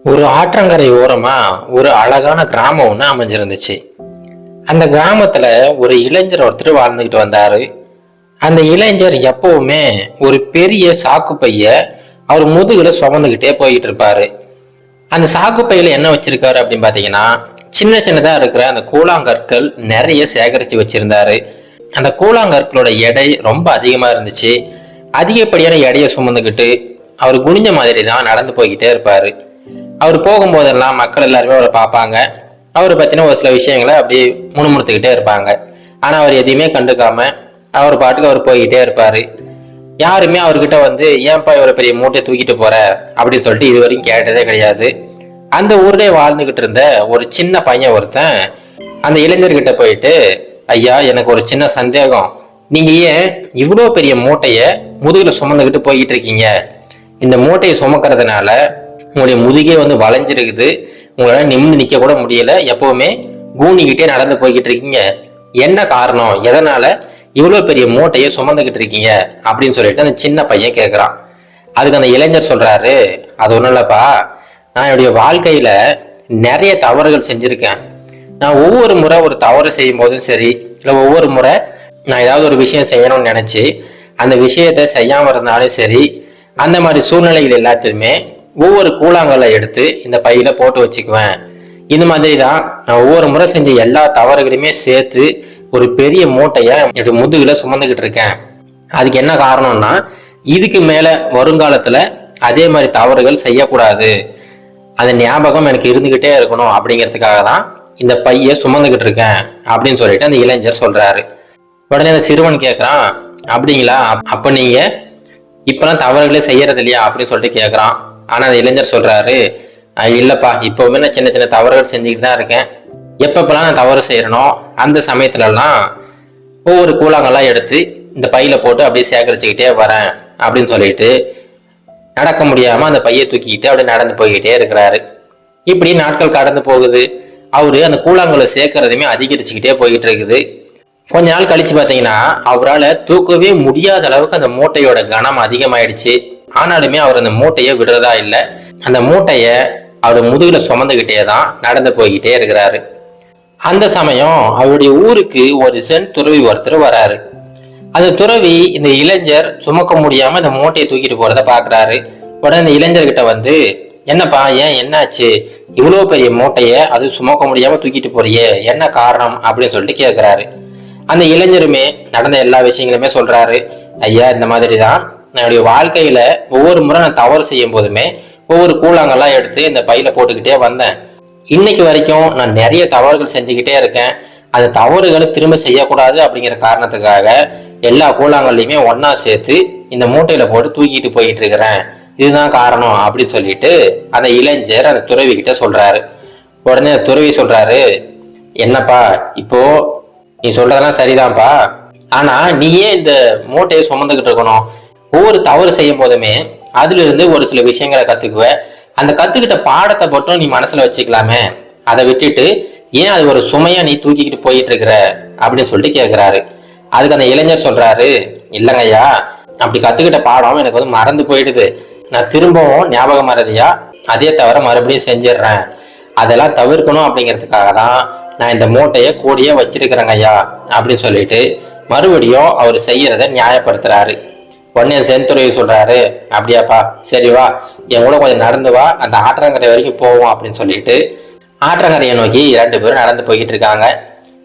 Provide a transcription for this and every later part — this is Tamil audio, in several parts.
ஒரு ஆற்றங்கரை ஓரமா ஒரு அழகான கிராமம் ஒன்று அமைஞ்சிருந்துச்சு. அந்த கிராமத்துல ஒரு இளைஞர் ஒருத்தர் வாழ்ந்துகிட்டு வந்தாரு. அந்த இளைஞர் எப்பவுமே ஒரு பெரிய சாக்கு பைய அவர் முதுகுல சுமந்துகிட்டே போயிட்டு இருப்பாரு. அந்த சாக்கு பையில என்ன வச்சிருக்காரு அப்படின்னு பாத்தீங்கன்னா, சின்ன சின்னதா இருக்கிற அந்த கூழாங்கற்கள் நிறைய சேகரிச்சு வச்சிருந்தாரு. அந்த கூழாங்கற்களோட எடை ரொம்ப அதிகமா இருந்துச்சு. அதிகப்படியான எடையை சுமந்துக்கிட்டு அவர் குனிஞ்ச மாதிரி தான் நடந்து போய்கிட்டே இருப்பாரு. அவர் போகும்போதெல்லாம் மக்கள் எல்லாருமே அவரை பார்ப்பாங்க. அவரை பத்தின ஒரு சில விஷயங்களை அப்படியே முணுமுணுத்துக்கிட்டே இருப்பாங்க. ஆனா அவர் எதையுமே கண்டுக்காம அவர் பாட்டுக்கு அவர் போய்கிட்டே இருப்பாரு. யாருமே அவர்கிட்ட வந்து ஏன்பா இவ்வளவு பெரிய மூட்டை தூக்கிட்டு போற அப்படின்னு சொல்லிட்டு இது வரைக்கும் கேட்டதே கிடையாது. அந்த ஊர்லயே வாழ்ந்துகிட்டு இருந்த ஒரு சின்ன பையன் ஒருத்தன் அந்த இளைஞர்கிட்ட போயிட்டு, ஐயா எனக்கு ஒரு சின்ன சந்தேகம், நீங்க ஏன் இவ்வளோ பெரிய மூட்டைய முதுகுல சுமந்துக்கிட்டு போய்கிட்டு இருக்கீங்க? இந்த மூட்டையை சுமக்கிறதுனால உங்களுடைய முதுகே வந்து வளைஞ்சிருக்குது, உங்களால நிமிர்ந்து நிக்க கூட முடியல, எப்பவுமே கூனிக்கிட்டே நடந்து போய்கிட்டு இருக்கீங்க, என்ன காரணம், எதனால இவ்வளவு பெரிய மூட்டையை சுமந்துக்கிட்டு இருக்கீங்க அப்படின்னு சொல்லிட்டு அந்த சின்ன பையன் கேட்கிறான். அதுக்கு அந்த இளைஞர் சொல்றாரு, அது ஒண்ணும் இல்லப்பா, நான் என்னுடைய வாழ்க்கையில நிறைய தவறுகள் செஞ்சிருக்கேன். நான் ஒவ்வொரு முறை ஒரு தவறு செய்யும் போதும் சரி, இல்லை ஒவ்வொரு முறை நான் ஏதாவது ஒரு விஷயம் செய்யணும்னு நினைச்சு அந்த விஷயத்த செய்யாம இருந்தாலும் சரி, அந்த மாதிரி சூழ்நிலைகள் எல்லாத்தையுமே ஒவ்வொரு கூழாங்கல்ல எடுத்து இந்த பையில போட்டு வச்சுக்குவேன். இந்த மாதிரி தான் நான் ஒவ்வொரு முறை செஞ்ச எல்லா தவறுகளையுமே சேர்த்து ஒரு பெரிய மூட்டைய என்னுடைய முதுகுல சுமந்துக்கிட்டு இருக்கேன். அதுக்கு என்ன காரணம்னா, இதுக்கு மேல வருங்காலத்துல அதே மாதிரி தவறுகள் செய்யக்கூடாது, அந்த ஞாபகம் எனக்கு இருந்துகிட்டே இருக்கணும் அப்படிங்கிறதுக்காக தான் இந்த பைய சுமந்துக்கிட்டு இருக்கேன் அப்படின்னு சொல்லிட்டு அந்த இளைஞர் சொல்றாரு. உடனே அந்த சிறுவன் கேட்கறான், அப்படிங்களா, அப்ப நீங்க இப்பெல்லாம் தவறுகளே செய்யறது இல்லையா அப்படின்னு சொல்லிட்டு கேட்கறான். ஆனா அந்த இளைஞர் சொல்றாரு, இல்லப்பா, இப்பவுமே நான் சின்ன சின்ன தவறுகள் செஞ்சுக்கிட்டு தான் இருக்கேன். எப்பப்பெல்லாம் நான் தவறு செய்யறனோ அந்த சமயத்துலலாம் ஒவ்வொரு கூழாங்கல்லாம் எடுத்து இந்த பையில போட்டு அப்படியே சேகரிச்சுக்கிட்டே வரேன் அப்படின்னு சொல்லிட்டு நடக்க முடியாம அந்த பையை தூக்கிக்கிட்டு அப்படியே நடந்து போய்கிட்டே இருக்கிறாரு. இப்படி நாட்கள் கடந்து போகுது. அவரு அந்த கூழாங்கல்லை சேர்க்கறதுமே அதிகரிச்சுக்கிட்டே போய்கிட்டு இருக்குது. கொஞ்ச நாள் கழிச்சு பாத்தீங்கன்னா அவரால் தூக்கவே முடியாத அளவுக்கு அந்த மூட்டையோட கனம் அதிகமாயிடுச்சு. ஆனாலுமே அவர் அந்த மூட்டையை விடுறதா இல்லை. அந்த மூட்டைய அவர் முதுகுல சுமந்துகிட்டே தான் நடந்து போய்கிட்டே இருக்கிறாரு. அந்த சமயம் அவருடைய ஊருக்கு ஒரு சென் துறவி ஒருத்தர் வராரு. அந்த துறவி இந்த இளைஞர் சுமக்க முடியாம இந்த மூட்டையை தூக்கிட்டு போறத பாக்குறாரு. உடனே இந்த இளைஞர்கிட்ட வந்து, என்னப்பா, ஏன் என்னாச்சு, இவ்வளவு பெரிய மூட்டைய அது சுமக்க முடியாம தூக்கிட்டு போறியே, என்ன காரணம் அப்படின்னு சொல்லிட்டு கேட்கிறாரு. அந்த இளைஞருமே நடந்த எல்லா விஷயங்களுமே சொல்றாரு. ஐயா, இந்த மாதிரி தான் என்னுடைய வாழ்க்கையில ஒவ்வொரு முறை நான் தவறு செய்யும் போதுமே ஒவ்வொரு கூழாங்கல்லாம் எடுத்து இந்த பையில போட்டுக்கிட்டே வந்தேன். இன்னைக்கு வரைக்கும் நான் நிறைய தவறுகள் செஞ்சுக்கிட்டே இருக்கேன். அந்த தவறுகளை திரும்ப செய்யக்கூடாது அப்படிங்கிற காரணத்துக்காக எல்லா கூழாங்கல்லையுமே ஒன்னா சேர்த்து இந்த மூட்டையில போட்டு தூக்கிட்டு போயிட்டு இருக்கிறேன், இதுதான் காரணம் அப்படின்னு சொல்லிட்டு அந்த இளைஞர் அந்த துறவி கிட்ட சொல்றாரு. உடனே துறவி சொல்றாரு, என்னப்பா, இப்போ நீ சொல்றதெல்லாம் சரிதான்ப்பா, ஆனா நீ ஏன் இந்த மூட்டையை சுமந்துகிட்டு இருக்கணும்? ஒவ்வொரு தவறு செய்யும் போதுமே அதுல இருந்து ஒரு சில விஷயங்களை கத்துக்குவ, அந்த கத்துக்கிட்ட பாடத்தை மட்டும் நீ மனசுல வச்சுக்கலாமே, அதை விட்டுட்டு ஏன் அது ஒரு சுமையா நீ தூக்கிக்கிட்டு போயிட்டு இருக்கிற அப்படின்னு சொல்லிட்டு கேட்கிறாரு. அதுக்கு அந்த இளைஞர் சொல்றாரு, இல்லைங்க ஐயா, அப்படி கத்துக்கிட்ட பாடம் எனக்கு வந்து மறந்து போயிடுது, நான் திரும்பவும் ஞாபகம் மறதியா அதே தவிர மறுபடியும் செஞ்சிடுறேன், அதெல்லாம் தவிர்க்கணும் அப்படிங்கிறதுக்காக தான் நான் இந்த மூட்டையை கூடியே வச்சிருக்கிறேங்க ஐயா அப்படின்னு சொல்லிட்டு மறுபடியும் அவர் செய்யறத நியாயப்படுத்துறாரு. உடனே செந்துறையை சொல்றாரு, அப்படியாப்பா, சரி வா, என் கூட கொஞ்சம் நடந்து வா, அந்த ஆற்றங்கரை வரைக்கும் போவோம் அப்படின்னு சொல்லிட்டு ஆற்றங்கரையை நோக்கி 2 பேரும் நடந்து போய்கிட்டு இருக்காங்க.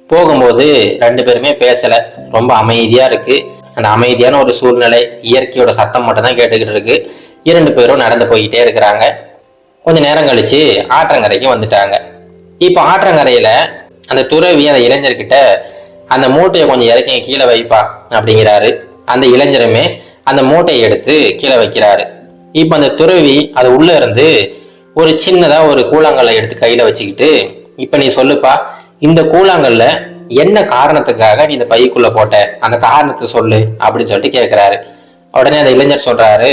போகும்போது 2 பேருமே பேசல, ரொம்ப அமைதியா இருக்கு. அந்த அமைதியான ஒரு சூழ்நிலை, இயற்கையோட சத்தம் மட்டும் தான் கேட்டுக்கிட்டு இருக்கு. 2 பேரும் நடந்து போய்கிட்டே இருக்கிறாங்க. கொஞ்ச நேரம் கழிச்சு ஆற்றங்கரைக்கு வந்துட்டாங்க. இப்போ ஆற்றங்கரையில அந்த துறவி அந்த இளைஞர்கிட்ட, அந்த மூட்டையை கொஞ்சம் இறக்கி கீழே வைப்பா அப்படிங்கிறாரு. அந்த இளைஞருமே அந்த மூட்டையை எடுத்து கீழே வைக்கிறாரு. இப்ப அந்த துறவி அது உள்ள இருந்து ஒரு சின்னதா ஒரு கூழாங்கல்லை எடுத்து கையில வச்சுக்கிட்டு, இப்ப நீ சொல்லுப்பா, இந்த கூழாங்கல்ல என்ன காரணத்துக்காக நீ இந்த பைக்குள்ள போட்ட, அந்த காரணத்தை சொல்லு அப்படின்னு சொல்லிட்டு கேட்கிறாரு. உடனே அந்த இளைஞர் சொல்றாரு,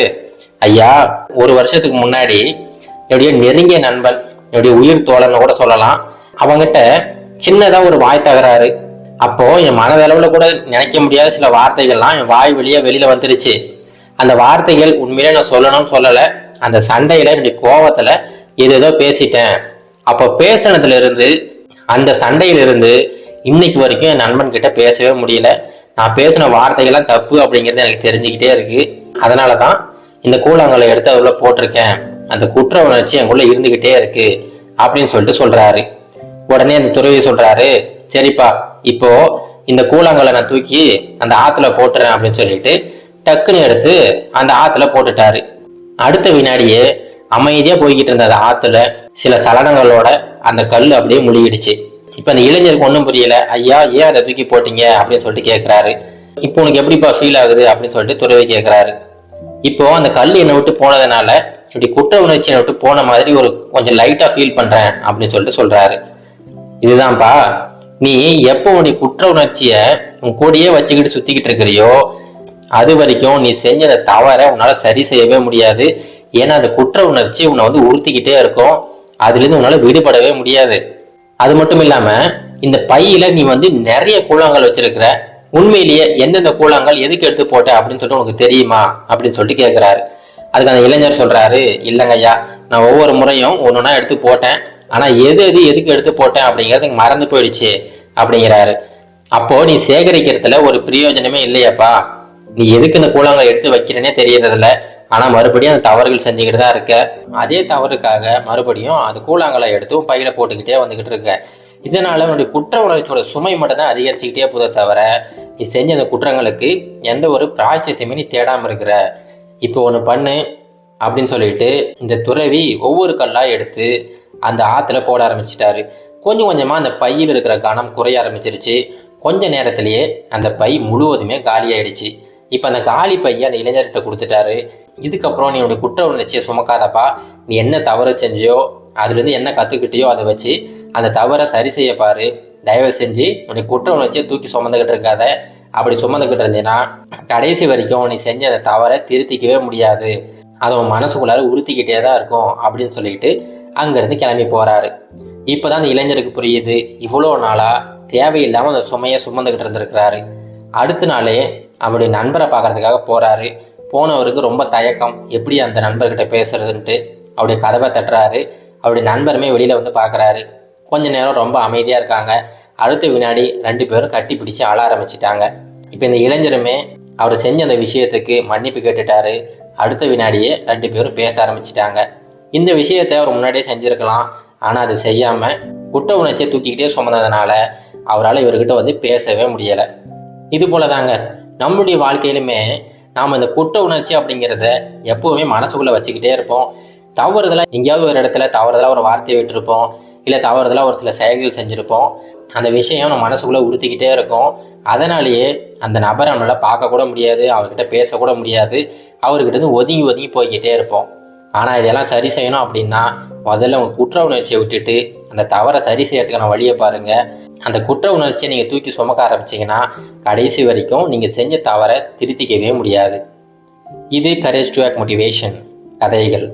ஐயா, ஒரு வருஷத்துக்கு முன்னாடி என்னுடைய நெருங்கிய நண்பன், என்னுடைய உயிர் தோழன்னு கூட சொல்லலாம், அவங்கிட்ட சின்னதா ஒரு வாய் தகராறு. அப்போ என் மனதளவுல கூட நினைக்க முடியாத சில வார்த்தைகள்லாம் என் வாய் வெளியில வந்துருச்சு. அந்த வார்த்தைகள் உண்மையிலே நான் சொல்லணும்னு சொல்லல, அந்த சண்டையில என்னுடைய கோவத்துல ஏதேதோ பேசிட்டேன். அப்போ பேசினதுல இருந்து அந்த சண்டையிலிருந்து இன்னைக்கு வரைக்கும் என் நண்பன் கிட்ட பேசவே முடியல. நான் பேசின வார்த்தைகள்லாம் தப்பு அப்படிங்கிறது எனக்கு தெரிஞ்சுக்கிட்டே இருக்கு. அதனாலதான் இந்த கூழாங்கலை எடுத்து அதுல போட்டிருக்கேன். அந்த குற்ற உணர்ச்சி எங்குள்ள இருந்துகிட்டே இருக்கு அப்படின்னு சொல்லிட்டு சொல்றாரு. உடனே அந்த துறவி சொல்றாரு, சரிப்பா, இப்போ இந்த கூழாங்கலை நான் தூக்கி அந்த ஆத்துல போட்டுறேன் அப்படின்னு சொல்லிட்டு டக்குன்னு எடுத்து அந்த ஆத்துல போட்டுட்டாரு. அடுத்த வினாடியே அமைதியா போய்கிட்டு இருந்த அந்த ஆத்துல சில சலனங்களோட அந்த கல் அப்படியே முழுகிடுச்சு. இப்ப அந்த இளைஞருக்கு ஒன்றும் புரியல. ஐயா, ஏன் அதை தூக்கி போட்டீங்க அப்படின்னு சொல்லிட்டு கேட்கிறாரு. இப்போ உனக்கு எப்படிப்பா ஃபீல் ஆகுது அப்படின்னு சொல்லிட்டு துறவி கேட்கிறாரு. இப்போ அந்த கல் என்னை விட்டு போனதுனால இப்படி குற்ற உணர்ச்சி என்னை விட்டு போன மாதிரி ஒரு கொஞ்சம் லைட்டா ஃபீல் பண்றேன் அப்படின்னு சொல்லிட்டு சொல்றாரு. இதுதான்ப்பா, நீ எப்போ உன்னுடைய குற்ற உணர்ச்சிய உன் கூடயே வச்சுக்கிட்டு சுத்திக்கிட்டு இருக்கிறியோ அது வரைக்கும் நீ செஞ்ச தவறை உன்னால சரி செய்யவே முடியாது. ஏன்னா அந்த குற்ற உணர்ச்சி உன்னை உறுத்திக்கிட்டே இருக்கும். அதுல இருந்து உன்னால விடுபடவே முடியாது. அது மட்டும் இல்லாம இந்த பையில நீ நிறைய கூழாங்கல் வச்சிருக்கிற. உண்மையிலேயே எந்தெந்த கூழாங்கல் எதுக்கு எடுத்து போட்ட அப்படின்னு சொல்லிட்டு உனக்கு தெரியுமா அப்படின்னு சொல்லிட்டு கேட்கிறாரு. அதுக்கு அந்த இளைஞர் சொல்றாரு, இல்லைங்க ஐயா, நான் ஒவ்வொரு முறையும் ஒன்னொன்னா எடுத்து போட்டேன். ஆனா எதுக்கு எடுத்து போட்டேன் அப்படிங்கிறது எனக்கு மறந்து போயிடுச்சு அப்படிங்கிறாரு. அப்போ நீ சேகரிக்கிறதுல ஒரு பிரயோஜனமே இல்லையாப்பா. நீ எதுக்கு இந்த கூழாங்கல் எடுத்து வைக்கிறேனே தெரியறதில்ல. ஆனா மறுபடியும் அந்த தவறுகள் செஞ்சுக்கிட்டு தான் இருக்க. அதே தவறுக்காக மறுபடியும் அந்த கூழாங்கலை எடுத்தும் பையில போட்டுக்கிட்டே வந்துகிட்டு இருக்க. இதனால உன்னுடைய குற்ற உணர்ச்சியோட சுமை மட்டும் தான் அதிகரிச்சுக்கிட்டே போதே தவிர நீ செஞ்ச அந்த குற்றங்களுக்கு எந்த ஒரு பிராய்ச்சியத்தையுமே நீ தேடாம இருக்கிற. இப்போ ஒன்று பண்ணு அப்படின்னு சொல்லிட்டு இந்த துறவி ஒவ்வொரு கல்லா எடுத்து அந்த ஆத்துல போட ஆரம்பிச்சிட்டாரு. கொஞ்சம் கொஞ்சமா அந்த பையில் இருக்கிற கனம் குறைய ஆரம்பிச்சிருச்சு. கொஞ்ச நேரத்திலேயே அந்த பை முழுவதுமே காலியாயிடுச்சு. இப்போ அந்த காலி பையை அந்த இளைஞர்கிட்ட கொடுத்துட்டாரு. இதுக்கப்புறம் நீ உன்னுடைய குற்ற உணர்ச்சியை சுமக்காதப்பா. நீ என்ன தவறு செஞ்சியோ அதுலேருந்து என்ன கற்றுக்கிட்டியோ அதை வச்சு அந்த தவறை சரி செய்ய பாரு. தயவு செஞ்சு உன்னுடைய குற்ற உணர்ச்சியை தூக்கி சுமந்துக்கிட்டு இருக்காத. அப்படி சுமந்துக்கிட்டு இருந்தீங்கன்னா கடைசி வரைக்கும் நீ செஞ்ச அந்த தவறை திருத்திக்கவே முடியாது. அதை உன் மனசுக்குள்ளார உறுத்திக்கிட்டே தான் இருக்கும் அப்படின்னு சொல்லிட்டு அங்கேருந்து கிளம்பி போகிறாரு. இப்போ தான் அந்த இளைஞருக்கு புரியுது, இவ்வளோ நாளாக தேவையில்லாமல் அந்த சுமையை சுமந்துக்கிட்டு இருந்திருக்கிறாரு. அடுத்த நாளே அவருடைய நண்பரை பார்க்கறதுக்காக போகிறாரு. போனவருக்கு ரொம்ப தயக்கம், எப்படி அந்த நண்பர்கிட்ட பேசுறதுன்ட்டு அவருடைய கதவை தட்டுறாரு. அவருடைய நண்பருமே வெளியில் பார்க்குறாரு. கொஞ்ச நேரம் ரொம்ப அமைதியாக இருக்காங்க. அடுத்த வினாடி 2 பேரும் கட்டி பிடிச்சி அழ ஆரம்பிச்சிட்டாங்க. இப்போ இந்த இளைஞருமே அவர் செஞ்ச அந்த விஷயத்துக்கு மன்னிப்பு கேட்டுட்டாரு. அடுத்த வினாடியே 2 பேரும் பேச ஆரம்பிச்சிட்டாங்க. இந்த விஷயத்தை அவர் முன்னாடியே செஞ்சுருக்கலாம். ஆனால் அது செய்யாமல் குற்ற உணர்ச்சியை தூக்கிக்கிட்டே சுமந்ததுனால அவரால் இவர்கிட்ட பேசவே முடியலை. இது போல தாங்க நம்மளுடைய வாழ்க்கையிலுமே நாம் இந்த குற்ற உணர்ச்சி அப்படிங்கிறத எப்போவுமே மனசுக்குள்ளே வச்சுக்கிட்டே இருப்போம். தவறுதலாக எங்கேயாவது ஒரு இடத்துல தவறுதலாக ஒரு வார்த்தையை விட்டுருப்போம், இல்லை தவறுதலாக ஒரு சில செயல்கள் செஞ்சுருப்போம். அந்த விஷயம் நம்ம மனசுக்குள்ளே உறுத்திக்கிட்டே இருக்கும். அதனாலேயே அந்த நபரை நம்மளால் பார்க்கக்கூட முடியாது, அவர்கிட்ட பேசக்கூட முடியாது, அவர்கிட்ட ஒதுங்கி ஒதுங்கி போய்கிட்டே இருப்போம். ஆனால் இதெல்லாம் சரி செய்யணும் அப்படின்னா முதல்ல உங்கள் குற்ற உணர்ச்சியை விட்டுட்டு அந்த தவறை சரி செய்யறதுக்கான வழியை பாருங்கள். அந்த குற்ற உணர்ச்சியை நீங்கள் தூக்கி சுமக்க ஆரம்பிச்சிங்கன்னா கடைசி வரைக்கும் நீங்கள் செஞ்ச தவறை திருத்திக்கவே முடியாது. இது கரேஜ் டு ஆக்ட் மோட்டிவேஷன் கதைகள்.